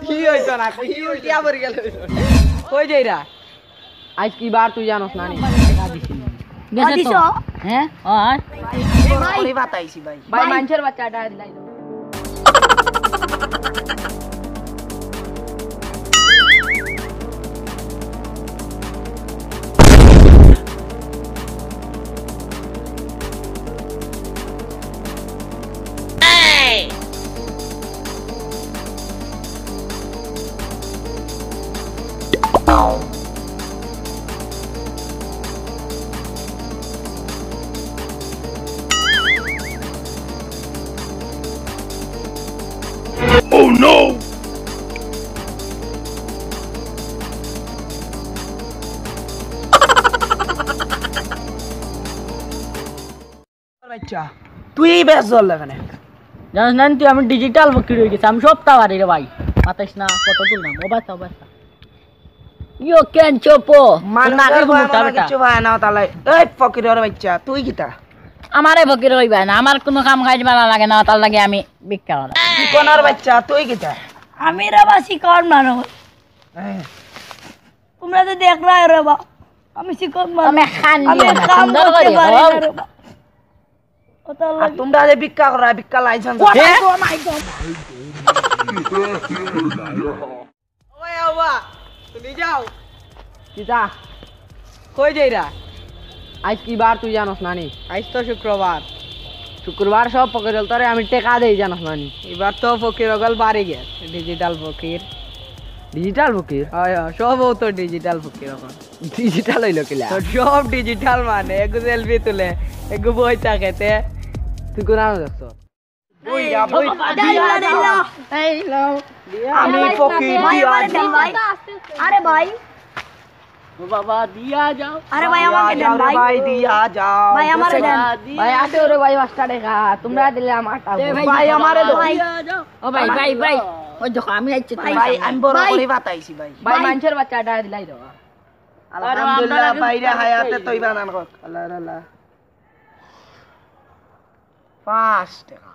কি হইতো না কি উল্টিয়া পড়ে গেল কই যাইরা আজ কি বার তুই জানোস না নি গেছে তো হ্যাঁ আর ভাই বাতাইছি ভাই ভাই মানুষের বাচ্চাটা দিলাই Oh no! বাচ্চা তুই বেশ জল লাগানে জানিস না তুই আমি ডিজিটাল ফকির হয়ে গেছি আমি সব পারি রে ভাই মাতাইস না কত তুললাম ও বাচ্চা ইয়ো কেন চোপো মানাকে কিছু ভাই না তাহলে এই ফকিরের বাচ্চা তুই কিটা আমারে ফকির হইবা না আমার কোনো কাম কাজ ভালো লাগে না তার লাগে আমি ভিক্ষা করি কোনার বাচ্চা তুই কিটা আমি রে বাসি কর মানুষ তোমরা তো দেখ না রে বা আমি শিকন মানুষ আমি খান দিয়ে না সুন্দর করে আর তোমরা যে ভিক্ষা করা ভিক্ষা লাইসেন্স ও মাই গড ওই আওয়া তুমি যাও কিটা কই যাইরা আজ কি বার তুই জানোস না নি আজ তো শুক্রবার সব ফকির তোরে আমি টাকা দেই জানোস না নি এবার তো ফকির গল বাড়ি গেছে ডিজিটাল ফকির হয় সব তো ডিজিটাল ফকির এখন ডিজিটাল হইলো কিলা সব ডিজিটাল মানে এগো সেলফি তুলে এগো বই থাকেতে তুই কোন আনো দেখছ আমি ফকির আরে ভাই বাবা দিয়া যাও আরে ভাই আমাকে দেন ভাই দিয়া যাও ভাই আমারে দেন ভাই আতে ওরে ভাই 5 টাকা তোমরা দিলে আমারটা ভাই আমারে দাও ও ভাই ভাই ভাই ওই দেখো আমি আইছি ভাই আমি বড় করে বাতাইছি ভাই ভাই মানুষের বাচ্চাটা দিলাই দাও আলহামদুলিল্লাহ বাইরে হায়াতে তৈবা নান কর আল্লাহ আল্লাহ 5 টাকা